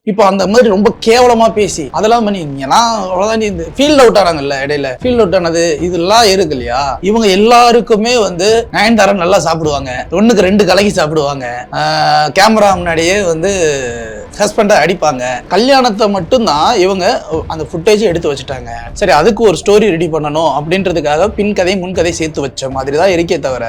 இப்போ அந்த மாதிரி ரொம்ப கேவலமா பேசி அதெல்லாம் பண்ணி நீங்கலாம் அவ்வளவுதான் இந்த ஃபீல்ட் அவுட் ஆனாங்கல்ல இடையில ஃபீல்ட் அவுட் ஆனது இதெல்லாம் இருக்கு இல்லையா. இவங்க எல்லாருக்குமே வந்து நயன்தாரா நல்லா சாப்பிடுவாங்க, 1க்கு 2 கலக்கி சாப்பிடுவாங்க, கேமரா முன்னாடியே வந்து ஹஸ்பண்டை அடிப்பாங்க. கல்யாணத்தை மட்டும்தான் இவங்க அந்த ஃபுட்டேஜ் எடுத்து வச்சுட்டாங்க. சரி, அதுக்கு ஒரு ஸ்டோரி ரெடி பண்ணணும் அப்படின்றதுக்காக பின் கதை முன் கதை சேர்த்து வச்ச மாதிரி தான் இருக்கே தவிர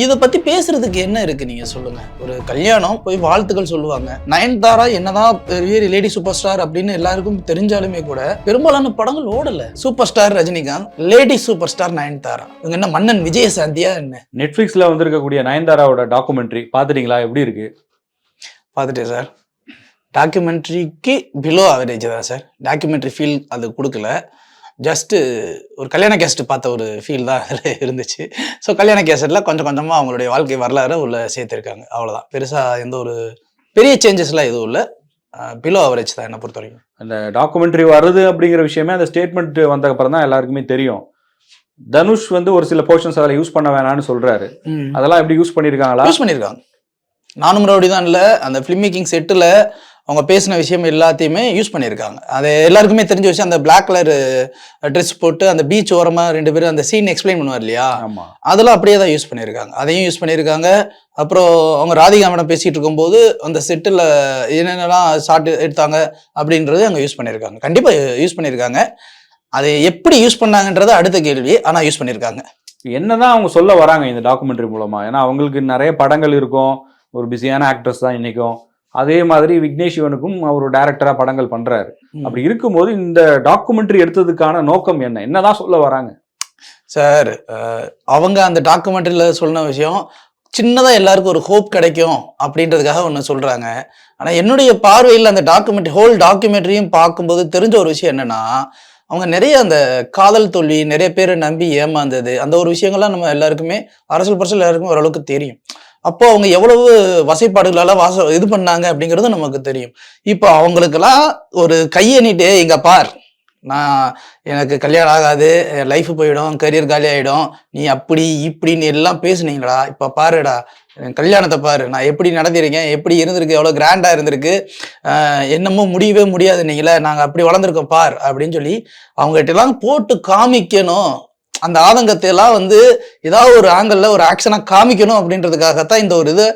இதை பத்தி பேசுறதுக்கு என்ன இருக்கு நீங்க சொல்லுங்க. ஒரு கல்யாணம் போய் வாழ்த்துக்கள் சொல்லுவாங்க. நயன்தாரா என்னதான் பெரிய லேடி சூப்பர் ஸ்டார் அப்படின்னு எல்லாருக்கும் தெரிஞ்சாலுமே கூட பெரும்பாலான படங்கள் ஓடல. Super star Rajinikanth, lady super star Nayanthara. இவங்க என்ன மன்னன் விஜயசாந்தியா என்ன? நெட்ஃபிளிக்ஸ்ல வந்திருக்கக்கூடிய நயன்தாராவோட டாக்குமெண்ட்ரி பாத்துட்டீங்களா? எப்படி இருக்கு? பார்த்துட்டேன் சார். டாக்குமெண்ட்ரிக்கு பிலோ ஆவரேஜ் தான் சார். டாக்குமெண்ட்ரி ஃபீல் அது கொடுக்கல. ஜஸ்ட்டு ஒரு கல்யாண கேஸ்ட் பார்த்த ஒரு ஃபீல் தான் அதில் இருந்துச்சு. ஸோ கல்யாண கேஸ்டில் கொஞ்சம் கொஞ்சமாக அவங்களுடைய வாழ்க்கை வரலாறு உள்ள சேர்த்துருக்காங்க, அவ்வளோதான். பெருசாக எந்த ஒரு பெரிய சேஞ்சஸ்லாம் எதுவும் இல்லை. பிலோ ஆவரேஜ் தான் என்னை பொறுத்த வரைக்கும். அந்த டாக்குமெண்ட்ரி வருது அப்படிங்கிற விஷயமே அந்த ஸ்டேட்மெண்ட் வந்ததுக்கப்புறம் தான் எல்லாருக்குமே தெரியும். தனுஷ் வந்து ஒரு சில போர்ஷன்ஸ் அதில் யூஸ் பண்ண வேணாம்னு சொல்றாரு. அதெல்லாம் எப்படி யூஸ் பண்ணியிருக்காங்களா? யூஸ் பண்ணியிருக்காங்க. நானும் ரவுடி தான் இல்லை, அந்த ஃபிலிம் மேக்கிங் செட்டில் அவங்க பேசின விஷயம் எல்லாத்தையுமே யூஸ் பண்ணியிருக்காங்க. அது எல்லாருக்குமே தெரிஞ்ச விஷயம். அந்த பிளாக் கலர் ட்ரெஸ் போட்டு அந்த பீச் ஓரமாக 2 பேரும் அந்த சீன் எக்ஸ்பிளைன் பண்ணுவார் இல்லையா, அதெல்லாம் அப்படியே தான் யூஸ் பண்ணியிருக்காங்க. அதையும் யூஸ் பண்ணியிருக்காங்க. அப்புறம் அவங்க ராதிகா மேடம் பேசிகிட்டு இருக்கும்போது அந்த செட்டில் என்னென்னலாம் ஷார்ட் எடுத்தாங்க அப்படின்றது அங்கே யூஸ் பண்ணியிருக்காங்க. கண்டிப்பாக யூஸ் பண்ணியிருக்காங்க. அதை எப்படி யூஸ் பண்ணாங்கன்றது அடுத்த கேள்வி. ஆனால் யூஸ் பண்ணியிருக்காங்க. என்னதான் அவங்க சொல்ல வராங்க இந்த டாக்குமெண்ட்ரி மூலமா? ஏன்னா அவங்களுக்கு நிறைய படங்கள் இருக்கும், ஒரு பிஸியான ஆக்ட்ரஸ் தான் இன்னைக்கும். அதே மாதிரி விக்னேஷ் சிவனுக்கும் அவர் டைரக்டரா படங்கள் பண்றாரு. அப்படி இருக்கும்போது இந்த டாக்குமெண்ட்ரி எடுத்ததுக்கான நோக்கம் என்ன? என்னதான் சொல்ல வராங்க சார்? அவங்க அந்த டாக்குமெண்ட்ரியில சொன்ன விஷயம் சின்னதாக எல்லாருக்கும் ஒரு ஹோப் கிடைக்கும் அப்படின்றதுக்காக ஒன்று சொல்றாங்க. ஆனால் என்னுடைய பார்வையில் அந்த டாக்குமெண்ட்ரி ஹோல் டாக்குமெண்ட்ரியும் பார்க்கும்போது தெரிஞ்ச ஒரு விஷயம் என்னன்னா, அவங்க நிறைய அந்த காதல் தோல்வி, நிறைய பேரை நம்பி ஏமாந்தது, அந்த ஒரு விஷயங்கள்லாம் நம்ம எல்லாருக்குமே அரசியல் பரசல் எல்லாருக்குமே ஓரளவுக்கு தெரியும். அப்போ அவங்க எவ்வளவு வசைப்பாடுகளால இது பண்ணாங்க அப்படிங்கிறது நமக்கு தெரியும். இப்போ அவங்களுக்கெல்லாம் ஒரு கையெண்ணிட்டு இங்க பார், எனக்கு கல்யாணம் ஆகாது, என் லைஃப் போயிடும், கரியர் காலி ஆகிடும், நீ அப்படி இப்படின்னு எல்லாம் பேசுனீங்களா, இப்போ பாருடா என் கல்யாணத்தை பாரு, நான் எப்படி நடத்திருக்கேன், எப்படி இருந்திருக்கு, எவ்வளோ கிராண்டாக இருந்திருக்கு, என்னமோ முடியவே முடியாது நீங்களே, நாங்கள் அப்படி வளர்ந்துருக்கோம் பார் அப்படின்னு சொல்லி அவங்ககிட்ட எல்லாம் போட்டு காமிக்கணும். அந்த ஆதங்கத்தை எல்லாம் வந்து ஏதாவது ஒரு ஆங்கிள் ஒரு ஆக்ஷனா காமிக்கணும் அப்படின்றதுக்காகத்தான் இந்த ஒரு இதை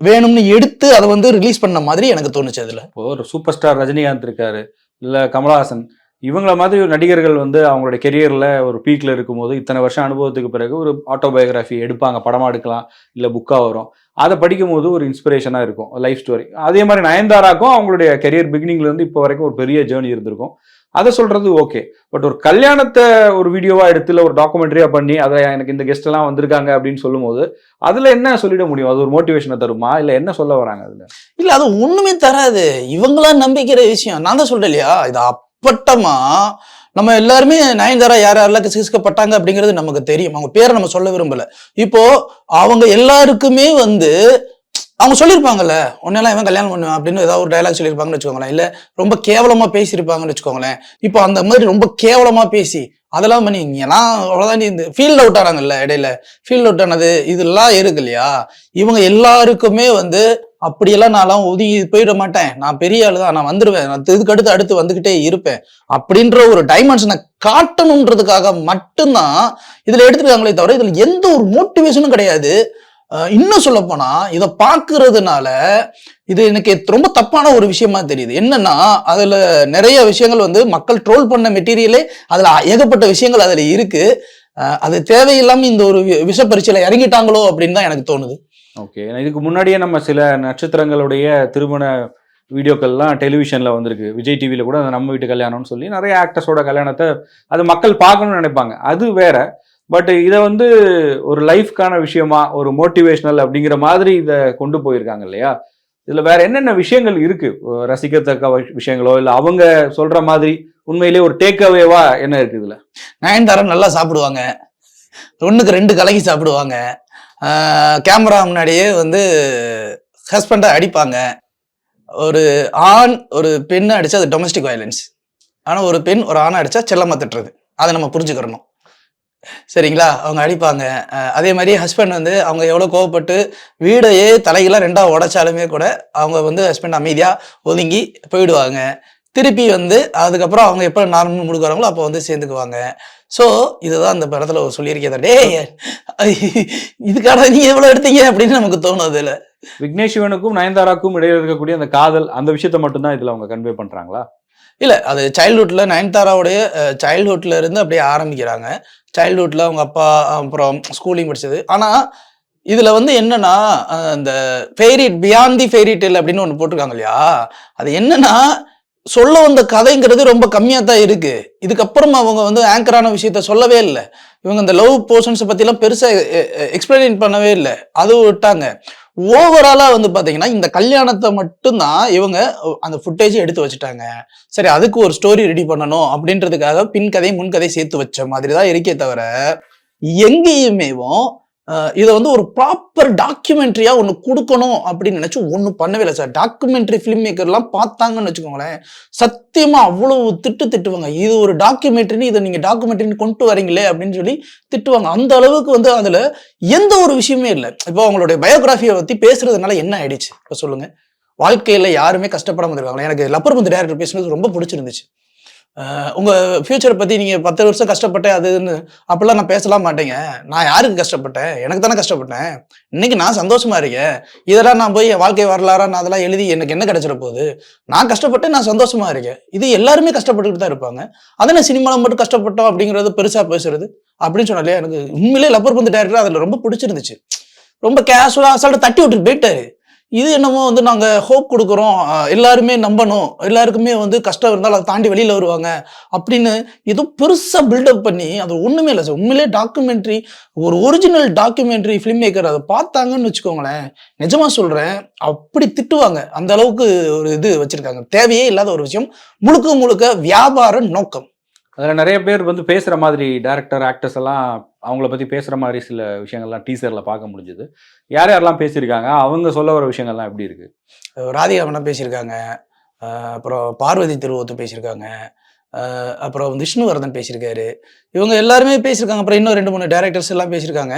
வேணும்னு எடுத்து அதை வந்து ரிலீஸ் பண்ண மாதிரி எனக்கு தோணுச்சு. அதுல ஒரு சூப்பர் ஸ்டார் ரஜினிகாந்த் இருக்காரு, இல்ல கமலஹாசன், இவங்கள மாதிரி ஒரு நடிகர்கள் வந்து அவங்களுடைய கெரியர்ல ஒரு பீக்ல இருக்கும்போது இத்தனை வருஷம் அனுபவத்துக்கு பிறகு ஒரு ஆட்டோபயோகிராஃபி எடுப்பாங்க, படமா எடுக்கலாம், இல்ல புக்கா வரும். அதை படிக்கும் போது ஒரு இன்ஸ்பிரேஷனா இருக்கும், லைஃப் ஸ்டோரி. அதே மாதிரி நயன்தாராக்கும் அவங்களுடைய கெரியர் பிகினிங்ல இருந்து இப்போ வரைக்கும் ஒரு பெரிய ஜேர்னி இருந்திருக்கும். அதை சொல்றது ஓகே. பட் ஒரு கல்யாணத்தை ஒரு வீடியோவா எடுத்து இல்லை ஒரு டாக்குமெண்ட்ரியா பண்ணி அதை எனக்கு இந்த கெஸ்ட் எல்லாம் வந்திருக்காங்க அப்படின்னு சொல்லும் போது அதுல என்ன சொல்லிட முடியும்? அது ஒரு மோட்டிவேஷனை தருமா, இல்ல என்ன சொல்ல வராங்க அதுல? இல்ல, அது ஒண்ணுமே தராது. இவங்களா நம்பிக்கிற விஷயம். நான் தான் சொல்றேன் இல்லையா, இது அப்பட்டமா நம்ம எல்லாருமே நயன்தாரா யாரெல்லாம் கிசுக்கப்பட்டாங்க அப்படிங்கிறது நமக்கு தெரியும். அவங்க பேரை நம்ம சொல்ல விரும்பல. இப்போ அவங்க எல்லாருக்குமே வந்து அவங்க சொல்லியிருப்பாங்கல்ல, உன்னெல்லாம் இவன் கல்யாணம் பண்ணுவேன் அப்படின்னு ஏதாவது ஒரு டைலாக் சொல்லியிருப்பாங்கன்னு வச்சுக்கோங்களேன், இல்லை ரொம்ப கேவலமா பேசியிருப்பாங்கன்னு வச்சுக்கோங்களேன். இப்போ அந்த மாதிரி ரொம்ப கேவலமா பேசி அதெல்லாம் பண்ணி நீங்கலாம் அவ்வளோதான் இந்த ஃபீல்ட் அவுட் ஆனாங்கல்ல இடையில ஃபீல்ட் அவுட் ஆனது இதெல்லாம் இருக்கு இல்லையா. இவங்க எல்லாருக்குமே வந்து அப்படியெல்லாம் நான்லாம் ஒதுங்கி போயிட மாட்டேன், நான் பெரிய ஆளு தான், நான் வந்துடுவேன், நான் இதுக்கு அடுத்து வந்துகிட்டே இருப்பேன் அப்படின்ற ஒரு டைமென்ஷனை காட்டணுன்றதுக்காக மட்டும்தான் இதுல எடுத்துருக்காங்களே தவிர இதுல எந்த ஒரு மோட்டிவேஷனும் கிடையாது. இன்னும் சொல்ல போனா இதை பார்க்கறதுனால இது எனக்கு ரொம்ப தப்பான ஒரு விஷயமா தெரியுது. என்னன்னா அதுல நிறைய விஷயங்கள் வந்து மக்கள் ட்ரோல் பண்ண மெட்டீரியலே அதுல ஏகப்பட்ட விஷயங்கள் அதுல இருக்கு. அது தேவையில்லாம இந்த ஒரு விஷ பரீட்சையில இறங்கிட்டாங்களோ அப்படின்னு தான் எனக்கு தோணுது. ஓகே, இதுக்கு முன்னாடியே நம்ம சில நட்சத்திரங்களுடைய திருமண வீடியோக்கள்லாம் டெலிவிஷன்ல வந்திருக்கு. விஜய் டிவியில கூட அந்த நம்ம வீட்டு கல்யாணம்னு சொல்லி நிறைய ஆக்டர்ஸோட கல்யாணத்தை அது மக்கள் பார்க்கணும்னு நினைப்பாங்க, அது வேற. பட் இதை வந்து ஒரு லைஃப்கான விஷயமா, ஒரு மோட்டிவேஷனல் அப்படிங்கிற மாதிரி இதை கொண்டு போயிருக்காங்க இல்லையா. இதுல வேற என்னென்ன விஷயங்கள் இருக்கு, ரசிக்கத்தக்க விஷயங்களோ இல்ல அவங்க சொல்ற மாதிரி உண்மையிலேயே ஒரு டேக் அவேவா என்ன இருக்கு இதுல? நயன்தாரா நல்லா சாப்பிடுவாங்க, 1க்கு 2 கலக்கி சாப்பிடுவாங்க, கேமரா முன்னாடியே வந்து ஹஸ்பண்டை அடிப்பாங்க. ஒரு ஆண் ஒரு பெண்ணை அடிச்சா அது டொமஸ்டிக் வயலன்ஸ், ஆனா ஒரு பெண் ஒரு ஆணை அடிச்சா செல்லமா திட்டுறது. அதை நம்ம புரிஞ்சுக்கிறணும். சரிங்களா? அவங்க அடிப்பாங்க. அதே மாரி ஹஸ்பண்ட் வந்து அவங்க எவ்வளோ கோவப்பட்டு வீடையே தலைகீழா 2ஆ உடைச்சாலுமே கூட, அவங்க வந்து ஹஸ்பண்ட் அமைதியா ஒதுங்கி போயிடுவாங்க. திருப்பி வந்து அதுக்கப்புறம் அவங்க எப்ப நார்மல் மூடுக்கு வராங்களோ, அப்போ வந்து சேர்ந்துக்குவாங்க. ஸோ, இதுதான் அந்த படத்துல சொல்லியிருக்கே "டேய் இதுக்காடா நீங்க எவ்வளோ எடுத்தீங்க?" அப்படின்னு நமக்கு தோணும் அதுல. விக்னேஷ் சிவனுக்கும் நயன்தாராக்கும் இடையில இருக்கக்கூடிய அந்த காதல் அந்த விஷயத்த மட்டும் தான் இதுல அவங்க கன்வே பண்றாங்களா? இல்ல. அது சைல்ட்ஹுட்ல நயன்தாராவுடைய சைல்ட்ஹுட்ல இருந்து அப்படியே ஆரம்பிக்கிறாங்க. சைல்ட்ஹுட்ல அவங்க அப்பா, அப்புறம் ஸ்கூலிங் படிச்சது. ஆனா, இதுல வந்து என்னன்னா, இந்த பியாண்ட் தி ஃபெயரி டேல் அப்படின்னு ஒண்ணு போட்டிருக்காங்க இல்லையா? அது என்னன்னா, சொல்ல வந்த கதைங்கிறது ரொம்ப கம்மியா தான் இருக்கு. இதுக்கப்புறம் அவங்க வந்து ஆங்கரான விஷயத்த சொல்லவே இல்ல. இவங்க இந்த லவ் போர்ஷன்ஸ பத்திலாம் பெருசா எக்ஸ்பிளைன் பண்ணவே இல்ல. அதுவும் விட்டாங்க. ஓவராலா வந்து பாத்தீங்கன்னா, இந்த கல்யாணத்த மட்டும் தான் இவங்க அந்த ஃபுட்டேஜ எடுத்து வச்சுட்டாங்க. சரி, அதுக்கு ஒரு ஸ்டோரி ரெடி பண்ணணும் அப்படின்றதுக்காக பின் கதை, முன் கதை சேர்த்து வச்ச மாதிரி தான் இருக்கே தவிர, எங்கேயுமேவும் இத வந்து ஒரு ப்ராப்பர் டாக்குமெண்ட்ரியா ஒண்ணு குடுக்கணும் அப்படின்னு நினைச்சு ஒண்ணும் பண்ணவே இல்ல சார். டாக்குமெண்ட்ரி ஃபிலிம் மேக்கர்லாம் பார்த்தாங்கன்னு வச்சுக்கோங்களேன், சத்தியமா அவ்வளவு திட்டுவாங்க. இது ஒரு டாக்குமெண்ட்ரின்னு இத நீங்க டாக்குமெண்ட்ரின்னு கொண்டு வரீங்களே அப்படின்னு சொல்லி திட்டுவாங்க. அந்த அளவுக்கு வந்து அதுல எந்த ஒரு விஷயமே இல்ல. இப்போ அவங்களுடைய பயோகிராஃபிய பத்தி பேசுறதுனால என்ன ஆயிடுச்சு? இப்ப சொல்லுங்க. வாழ்க்கையில யாருமே கஷ்டப்படாம இருக்காங்களா? எனக்கு லப்பர் பந்து டைரக்டர் பேசுனது ரொம்ப பிடிச்சிருந்துச்சு. உங்க ஃபியூச்சர் பத்தி நீங்க 10 வருஷம் கஷ்டப்பட்டேன் அது இதுன்னு அப்படிலாம் நான் பேசலாம் மாட்டேங்க. நான் யாருக்கு கஷ்டப்பட்டேன்? எனக்கு தானே கஷ்டப்பட்டேன். இன்னைக்கு நான் சந்தோஷமா இருக்கேன். இதெல்லாம் நான் போய் என் வாழ்க்கை வரலாறா நான் அதெல்லாம் எழுதி எனக்கு என்ன கிடைச்சிட போகுது? நான் கஷ்டப்பட்டு நான் சந்தோஷமா இருக்கேன். இது எல்லாருமே கஷ்டப்பட்டுட்டு தான் இருப்பாங்க. அதானே சினிமால மட்டும் கஷ்டப்பட்டோம் அப்படிங்கிறது பெருசா பேசுறது அப்படின்னு சொன்னா இல்லையா? எனக்கு உண்மையிலேயே லப்பர் பந்து டைரக்டர் அதுல ரொம்ப பிடிச்சிருந்துச்சு. ரொம்ப கேஷுவலா அசால்ட்டா தட்டி விட்டுட்டு போயிட்டாரு. இது என்னமோ வந்து நாங்க ஹோப் குடுக்குறோம். எல்லாருமே நம்பணும். எல்லாருக்குமே வந்து கஷ்டம் இருந்தாலும் அத தாண்டி வெளில வருவாங்க. அப்படின்னு ஏதோ பெருசா பில்டப் பண்ணி அது ஒண்ணுமே இல்ல சார். உண்மையிலேயே டாக்குமெண்ட்ரி ஒரு ஒரிஜினல் டாக்குமெண்ட்ரி ஃபிலிம் மேக்கர் அத பார்த்தாங்கன்னு வச்சுக்கோங்களேன், நிஜமா சொல்றேன். அப்படி திட்டுவாங்க. அந்த அளவுக்கு ஒரு இது வச்சிருக்காங்க. தேவையே இல்லாத ஒரு விஷயம். முழுக்க முழுக்க வியாபார நோக்கம். அதுல நிறைய பேர் வந்து பேசுற மாதிரி டைரக்டர், ஆக்டர்ஸ் எல்லாம் அவங்கள பத்தி பேசுற மாதிரி சில விஷயங்கள்லாம் டீசர்ல பார்க்க முடிஞ்சது. யார் யாரெல்லாம் பேசியிருக்காங்க? அவங்க சொல்ல வர விஷயங்கள்லாம் எப்படி இருக்கு? ராதிகா மேடம் பேசியிருக்காங்க. அப்புறம் பார்வதி திருவோத்து பேசியிருக்காங்க. அப்புறம் விஷ்ணுவர்தன் பேசியிருக்காரு. இவங்க எல்லாருமே பேசியிருக்காங்க. அப்புறம் இன்னும் 2, 3 டைரக்டர்ஸ் எல்லாம் பேசியிருக்காங்க.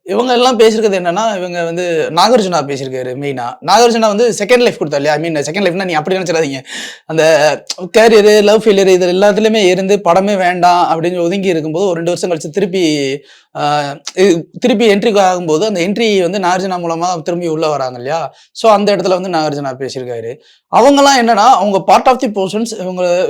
இவங்க எல்லாம் பேசியிருக்கிறது என்னன்னா, இவங்க வந்து நாகார்ஜுனா பேசியிருக்காரு மெயினா. நாகார்ஜுனா வந்து செகண்ட் லைஃப் குடுத்தாரு இல்லையா? ஐ மீன் செகண்ட் லைஃப்னா நீங்க அப்படி நினைச்சிடாதீங்க. அந்த கேரியரு, லவ் ஃபெயிலியர் இது எல்லாத்துலயுமே இருந்து படமே வேண்டாம் அப்படின்னு ஒதுங்கி இருக்கும்போது, ஒரு 2 வருஷம் கழிச்சு அ திருப்பி என்ட்ரிக்கு ஆகும்போது, அந்த என்ட்ரி வந்து நாகார்ஜுனா மூலமா திரும்பி உள்ள வராங்க இல்லையா? ஸோ அந்த இடத்துல வந்து நாகார்ஜுனா பேசியிருக்காரு. அவங்கலாம் என்னன்னா, அவங்க பார்ட் ஆஃப் தி போர்ஷன்ஸ்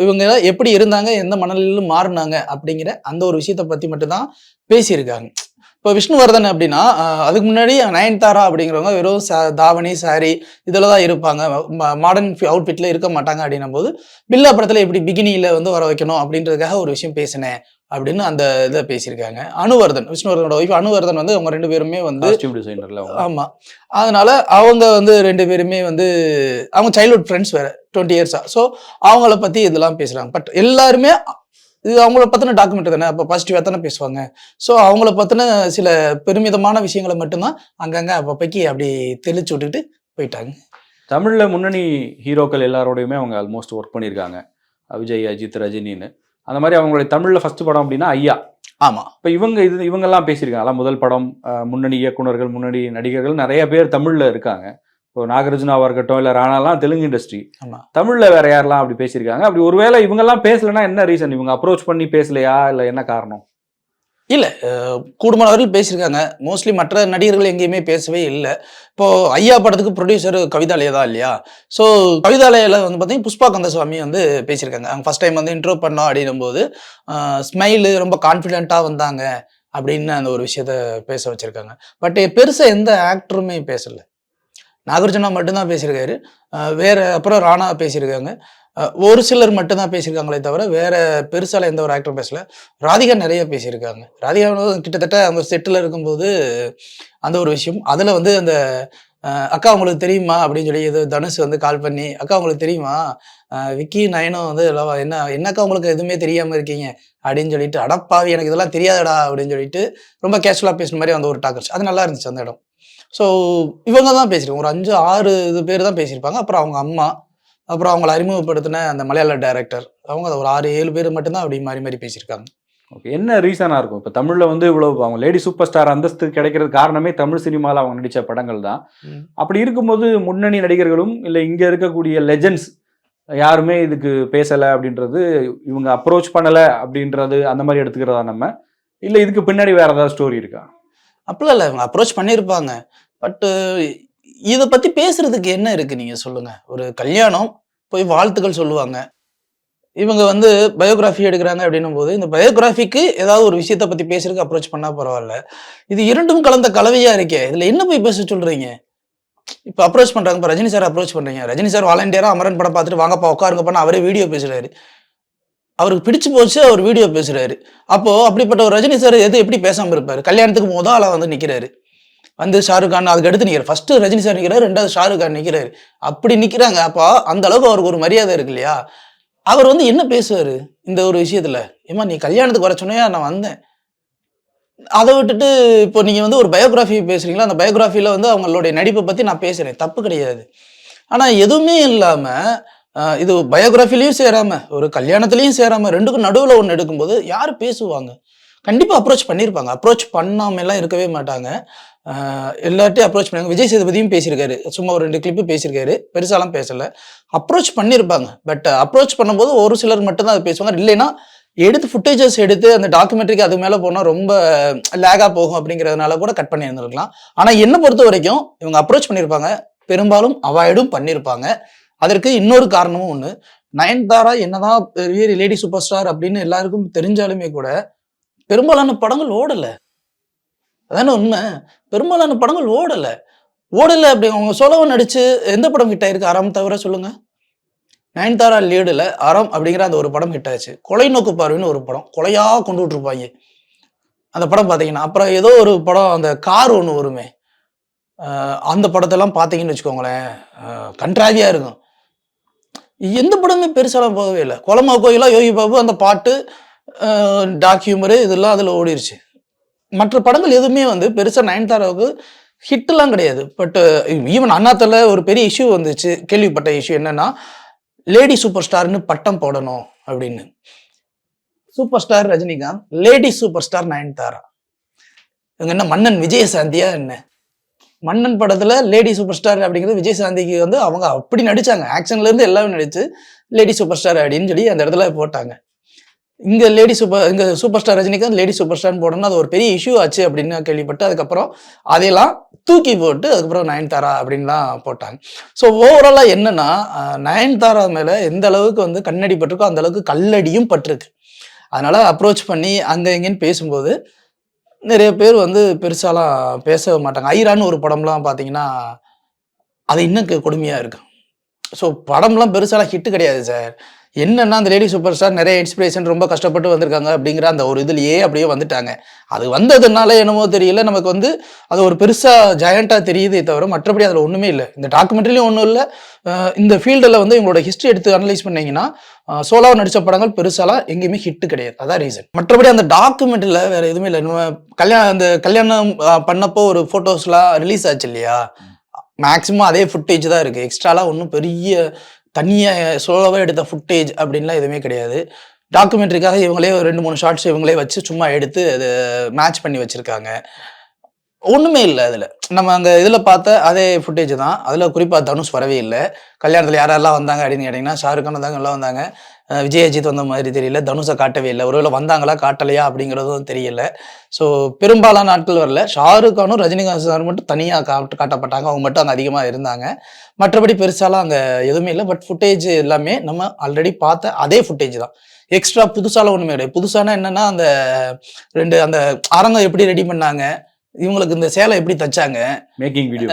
இவங்க எப்படி இருந்தாங்க, எந்த மனநிலையில மாறுனாங்க அப்படிங்கிற அந்த ஒரு விஷயத்த பத்தி மட்டும் தான் பேசியிருக்காங்க. இப்போ விஷ்ணுவர்தன் அப்படின்னா, அதுக்கு முன்னாடி நயன்தாரா அப்படிங்கிறவங்க வெறும் தாவணி, சாரி இதில தான் இருப்பாங்க. மாடர்ன் அவுட்ஃபிட்ல இருக்க மாட்டாங்க அப்படின்னும்போது, பில்லா படத்தில எப்படி பிகினியில வந்து வர வைக்கணும் அப்படின்றதுக்காக ஒரு விஷயம் பேசினேன் அப்படின்னு அந்த இத பேசியிருக்காங்க. அனுவர்தன், விஷ்ணுவர்தனோட ஒய்ஃப் அனுவர்தன் வந்து அவங்க 2 பேருமே வந்து காஸ்டியூம் டிசைனர்ல அவங்க. ஆமா. அதனால அவங்க வந்து 2 பேருமே வந்து அவங்க சைல்ட்ஹுட் ஃப்ரெண்ட்ஸ் வேற 20 இயர்ஸா. ஸோ அவங்கள பத்தி இதெல்லாம் பேசுறாங்க. பட் எல்லாருமே இது அவங்கள பத்தின டாக்குமெண்ட் தானே. அப்ப பாசிட்டிவா தானே பேசுவாங்க. ஸோ அவங்கள பத்தின சில பெருமிதமான விஷயங்கள மட்டும் தான் அங்கங்க அப்பப்பைக்கு அப்படி தெளிச்சு விட்டுட்டு போயிட்டாங்க. தமிழ்ல முன்னணி ஹீரோக்கள் எல்லாரோடையுமே அவங்க ஆல்மோஸ்ட் ஒர்க் பண்ணியிருக்காங்க. விஜய், அஜித், ரஜினின்னு. அந்த மாதிரி அவங்களுடைய தமிழ்ல ஃபர்ஸ்ட் படம் அப்படின்னா ஐயா. ஆமா. இப்ப இவங்கெல்லாம் பேசியிருக்காங்களா? முதல் படம், முன்னணி இயக்குனர்கள், முன்னணி நடிகர்கள் நிறைய பேர் தமிழ்ல இருக்காங்க. இப்போ நாகார்ஜுனாவா இருக்கட்டும், இல்ல ராணாலாம் தெலுங்கு இண்டஸ்ட்ரி. ஆமா. தமிழ்ல வேற யாரெல்லாம் அப்படி பேசியிருக்காங்க? அப்படி ஒருவேளை இவங்கெல்லாம் பேசலன்னா என்ன ரீசன்? இவங்க அப்ரோச் பண்ணி பேசலையா? இல்ல என்ன காரணம்? இல்ல. கூடுமானவர்கள் பேசியிருக்காங்க. மோஸ்ட்லி மற்ற நடிகர்கள் எங்கேயுமே பேசவே இல்ல. இப்போ ஐயா படத்துக்கு புரொடியூசர் கவிதாலயா தான் இல்லையா? ஸோ கவிதாலயால வந்து பார்த்தீங்கன்னா, புஷ்பா கந்தசாமி வந்து பேசியிருக்காங்க. அவங்க ஃபர்ஸ்ட் டைம் வந்து இன்ட்ரோ பண்ணோம் அப்படின்னும்போது, ஸ்மைலு ரொம்ப கான்ஃபிடென்ட்டா வந்தாங்க அப்படின்னு அந்த ஒரு விஷயத்த பேச வச்சிருக்காங்க. பட் பெருசா எந்த ஆக்டருமே பேசல. நாகார்ஜுனா மட்டும் தான் பேசியிருக்காரு. வேற அப்புறம் ராணா பேசியிருக்காங்க. ஒரு சிலர் மட்டும் தான் பேசியிருக்காங்களே தவிர, வேற பெருசால எந்த ஒரு ஆக்டரும் பேசல. ராதிகா நெறைய பேசியிருக்காங்க. ராதிகா கிட்டத்தட்ட அவங்க செட்ல இருக்கும்போது, அந்த ஒரு விஷயம். அதுல வந்து அந்த "அக்கா உங்களுக்கு தெரியுமா?" அப்படின்னு சொல்லி ஏதோ தனுஷ் வந்து கால் பண்ணி, "அக்கா உங்களுக்கு தெரியுமா? விக்கி, நயனும் வந்து என்னக்கா உங்களுக்கு எதுவுமே தெரியாம இருக்கீங்க?" அப்படின்னு சொல்லிட்டு, "அடப்பாவி எனக்கு இதெல்லாம் தெரியாதுடா" அப்படின்னு சொல்லிட்டு, ரொம்ப கேஷுவலா பேசுன மாரி அந்த ஒரு டாக் இருந்துச்சு. அது நல்லா இருந்துச்சு அந்த இடம். ஸோ இவங்க தான் பேசியிருக்காங்க. ஒரு 5, 6 பேர் தான் பேசியிருப்பாங்க. அப்புறம் அவங்க அம்மா, அப்புறம் அவங்கள அறிமுகப்படுத்தின அந்த மலையாள டைரக்டர். அவங்க ஒரு 6, 7 பேர் மட்டும் தான் அப்படி மாறி மாறி பேசியிருக்காங்க. ஓகே, என்ன ரீசனா இருக்கும்? இப்போ தமிழ்ல வந்து இவ்வளவு அவங்க லேடி சூப்பர் ஸ்டார் அந்தஸ்து கிடைக்கிறது காரணமே தமிழ் சினிமாவில் அவங்க நடித்த படங்கள் தான். அப்படி இருக்கும்போது முன்னணி நடிகர்களும் இல்லை இங்கே இருக்கக்கூடிய லெஜெண்ட்ஸ் யாருமே இதுக்கு பேசலை அப்படின்றது, இவங்க அப்ரோச் பண்ணலை அப்படின்றது அந்த மாதிரி எடுத்துக்கிறதா நம்ம, இல்லை இதுக்கு பின்னாடி வேற ஏதாவது ஸ்டோரி இருக்கா? அப்படிலாம் இல்லை, இவங்க அப்ரோச் பண்ணியிருப்பாங்க. பட்டு இதை பற்றி பேசுறதுக்கு என்ன இருக்கு நீங்க சொல்லுங்க. ஒரு கல்யாணம் போய் வாழ்த்துக்கள் சொல்லுவாங்க. இவங்க வந்து பயோகிராஃபி எடுக்கிறாங்க அப்படின்னும் போது இந்த பயோகிராஃபிக்கு ஏதாவது ஒரு விஷயத்தை பற்றி பேசுறதுக்கு அப்ரோச் பண்ணால் பரவாயில்ல. இது இரண்டும் கலந்த கலவையாக இருக்கே, இதில் என்ன போய் பேச சொல்கிறீங்க? இப்போ அப்ரோச் பண்ணுறாங்க, இப்போ ரஜினி சார் அப்ரோச் பண்ணுறீங்க. ரஜினி சார் வாலண்டியராக அமரன் படம் பார்த்துட்டு வாங்கப்பா உட்காருங்கப்பான்னு அவரே வீடியோ பேசுகிறாரு. அவருக்கு பிடிச்சு போச்சு, அவர் வீடியோ பேசுகிறாரு. அப்போது அப்படிப்பட்ட ஒரு ரஜினி சார் எப்படி பேசாமல் இருப்பார்? கல்யாணத்துக்கு முதல் ஆளாக வந்து நிற்கிறாரு. வந்து ஷாருக் கான் அதுக்கு அடுத்து நிற்கிறார். ஃபர்ஸ்ட் ரஜினி சார் நிற்கிறாரு, ரெண்டாவது ஷாருக் கான் நிற்கிறாரு. அப்படி நிற்கிறாங்க. அப்போ அந்த அளவுக்கு அவருக்கு ஒரு மரியாதை இருக்கு இல்லையா? அவர் வந்து என்ன பேசுவார் இந்த ஒரு விஷயத்துல? ஏமா நீ கல்யாணத்துக்கு வர சொன்னையா, நான் வந்தேன். அதை விட்டுட்டு இப்போ நீங்க வந்து ஒரு பயோகிராஃபி பேசுறீங்களா, அந்த பயோகிராஃபில வந்து அவங்களுடைய நடிப்பை பத்தி நான் பேசுறேன், தப்பு கிடையாது. ஆனா எதுவுமே இல்லாம இது பயோகிராஃபிலையும் சேராம ஒரு கல்யாணத்துலையும் சேராம ரெண்டுக்கும் நடுவில் ஒன்று எடுக்கும்போது யார் பேசுவாங்க? கண்டிப்பாக அப்ரோச் பண்ணியிருப்பாங்க. அப்ரோச் பண்ணாமலாம் இருக்கவே மாட்டாங்க. எல்லார்ட்டையும் அப்ரோச் பண்ணாங்க. விஜய் சேதுபதியும் பேசியிருக்காரு, சும்மா ஒரு 2 கிளிப்பு பேசியிருக்காரு, பெருசாலாம் பேசலை. அப்ரோச் பண்ணியிருப்பாங்க. பட் அப்ரோச் பண்ணும்போது ஒரு சிலர் மட்டும்தான் அதை பேசுவாங்க. இல்லைன்னா எடுத்து ஃபுட்டேஜஸ் எடுத்து அந்த டாக்குமெண்ட்ரிக்கு அது மேலே போனால் ரொம்ப லேகாக போகும் அப்படிங்கிறதுனால கூட கட் பண்ணி இருந்திருக்கலாம். ஆனால் என்னை பொறுத்த வரைக்கும் இவங்க அப்ரோச் பண்ணியிருப்பாங்க, பெரும்பாலும் அவாய்டும் பண்ணியிருப்பாங்க. அதற்கு இன்னொரு காரணமும் ஒன்று, நயன்தாரா என்னதான் பெரிய லேடி சூப்பர் ஸ்டார் அப்படின்னு எல்லாருக்கும் தெரிஞ்சாலுமே கூட பெரும்பாலான படங்கள் ஓடலை. அதான உண்மை. பெரும்பாலான படங்கள் ஓடலை. அப்படி அவங்க சோலோவா நடிச்சு எந்த படம் ஹிட் ஆயிருக்கு? அறம் தவிர சொல்லுங்க. நயன்தாரா லீடுல அறம் அப்படிங்கிற அந்த ஒரு படம் ஹிட் ஆயிடுச்சு. கொலை நோக்கு பார்வைன்னு ஒரு படம், கொலையா கொண்டு விட்டுருப்பாங்க அந்த படம் பார்த்தீங்கன்னா. அப்புறம் ஏதோ ஒரு படம், அந்த கார் ஒன்று வருமே, அந்த படத்தெல்லாம் பார்த்தீங்கன்னு வச்சுக்கோங்களேன், கன்றாவியா இருக்கும். எந்த படமே பெருசாலாம் போகவே இல்லை. குலமா கோயிலா, யோகி பாபு, அந்த பாட்டு, டாக்யூமரு, இதெல்லாம் அதில் ஓடிருச்சு. மற்ற படங்கள் எதுவுமே வந்து பெருசாக நயன்தாராவுக்கு ஹிட்லாம் கிடையாது. பட் ஈவன் அண்ணாத்தில் ஒரு பெரிய இஷ்யூ வந்துச்சு, கேள்விப்பட்ட இஷ்யூ என்னன்னா, லேடி சூப்பர் ஸ்டார்னு பட்டம் போடணும் அப்படின்னு. Super star Rajinikanth, lady super star Nayanthara. இவங்க என்ன மன்னன் விஜயசாந்தியா என்ன? மன்னன் படத்துல லேடி சூப்பர் ஸ்டார் அப்படிங்கிறது விஜயசாந்திக்கு வந்து அவங்க அப்படி நடிச்சாங்க. ஆக்ஷன்ல இருந்து எல்லாமே நடிச்சு லேடி சூப்பர் ஸ்டார் அப்படின்னு சொல்லி அந்த இடத்துல போட்டாங்க. இங்க super star Rajinikanth lady super star போடணும், அது ஒரு பெரிய இஷ்யூ ஆச்சு அப்படின்னு கேள்விப்பட்டு அதுக்கப்புறம் அதையெல்லாம் தூக்கி போட்டு அதுக்கப்புறம் நயன்தாரா அப்படின்லாம் போட்டாங்க. ஸோ ஓவராலா என்னன்னா, நயன்தாரா மேல எந்த அளவுக்கு வந்து கண்ணடி பட்டிருக்கோ அந்த அளவுக்கு கல்லடியும் பட்டிருக்கு. அதனால அப்ரோச் பண்ணி அங்க இங்கன்னு பேசும்போது நிறைய பேர் வந்து பெருசாலாம் பேச மாட்டாங்க. ஐரான்னு ஒரு படம்லாம் பார்த்தீங்கன்னா அது இன்னும் கொடுமையா இருக்கு. ஸோ படம்லாம் பெருசாலாம் ஹிட் கிடையாது சார். என்னன்னா அந்த லேடி சூப்பர் ஸ்டார் நிறைய இன்ஸ்பிரேஷன், ரொம்ப கஷ்டப்பட்டு வந்திருக்காங்க அப்படிங்கிற அந்த ஒரு இதுலயே அப்படியே வந்துட்டாங்க. அது வந்ததுனால என்னமோ தெரியல, நமக்கு வந்து அது ஒரு பெருசா ஜெயண்டா தெரியுதே தவிர மற்றபடி அதில் ஒண்ணுமே இல்லை. இந்த டாக்குமெண்ட்ரிலையும் ஒன்றும் இல்லை. இந்த ஃபீல்டில் வந்து இவங்களோட ஹிஸ்ட்ரி எடுத்து அனலைஸ் பண்ணீங்கன்னா சோலாவை நடிச்ச படங்கள் பெருசாலாம் எங்கேயுமே ஹிட் கிடையாது. அதான் ரீசன். மற்றபடி அந்த டாக்குமெண்ட்ரியில் வேற எதுவுமே இல்லை. அந்த கல்யாணம் பண்ணப்போ ஒரு ஃபோட்டோஸ்லாம் ரிலீஸ் ஆச்சு இல்லையா, மேக்ஸிமம் அதே ஃபுட்டேஜ் தான் இருக்கு. எக்ஸ்ட்ராலாம் ஒன்றும் பெரிய தனியாக சோலோவாக எடுத்த ஃபுட்டேஜ் அப்படின்லாம் எதுவுமே கிடையாது. டாக்குமெண்ட்ரிக்காக இவங்களே ஒரு 2-3 ஷார்ட்ஸ் இவங்களே வச்சு சும்மா எடுத்து அது மேட்ச் பண்ணி வச்சுருக்காங்க. ஒன்றுமே இல்லை அதில். நம்ம அங்கே இதில் பார்த்த அதே ஃபுட்டேஜ் தான். அதில் குறிப்பாக தனுஷ் வரவே இல்லை. கல்யாணத்தில் யாரெல்லாம் வந்தாங்க அப்படின்னு கேட்டிங்கன்னா, ஷாருக் கான் வந்தாங்க, எல்லாம் வந்தாங்க. விஜய் அஜித் வந்த மாதிரி தெரியல. தனுஷை காட்டவே இல்லை. ஒருவேளை வந்தாங்களா காட்டலையா அப்படிங்கிறதும் தெரியல. ஸோ பெரும்பாலான நாட்கள் வரல. ஷாருக் கானும் ரஜினிகாந்த் சார் மட்டும் தனியாக காட்டப்பட்டாங்க. அவங்க மட்டும் அங்கே அதிகமாக இருந்தாங்க. மற்றபடி பெருசாலாம் அங்கே எதுவுமே இல்லை. பட் ஃபுட்டேஜ் எல்லாமே நம்ம ஆல்ரெடி பார்த்த அதே ஃபுட்டேஜ் தான். எக்ஸ்ட்ரா புதுசாலாம் ஒன்றுமே கிடையாது. புதுசானா என்னன்னா, அந்த 2 அந்த அரங்கம் எப்படி ரெடி பண்ணாங்க, இவங்களுக்கு இந்த சேலை எப்படி தச்சாங்க, மேக்கிங் வீடியோ,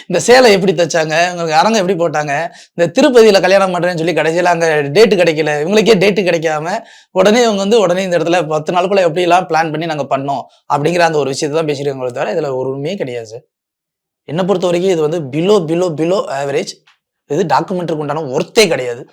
இந்த சேலை எப்படி தச்சாங்க, இவங்களுக்கு அரங்கம் எப்படி போட்டாங்க, இந்த திருப்பதியில் கல்யாணம் பண்ணுறேன்னு சொல்லி கடைசியில் அங்கே டேட்டு கிடைக்கல, இவங்களுக்கே டேட்டு கிடைக்காம உடனே இவங்க வந்து உடனே இந்த இடத்துல 10 நாளுக்குள்ள எப்படிலாம் பிளான் பண்ணி நாங்கள் பண்ணோம் அப்படிங்கிற அந்த ஒரு விஷயத்தை தான் பேசியிருக்காங்களே தவிர இதில் ஒரு உண்மையே கிடையாது. என்னை பொறுத்த வரைக்கும் இது வந்து பிலோ ஆவரேஜ். இது டாக்குமெண்ட்ரிக்கு உண்டான ஒர்த்தே கிடையாது.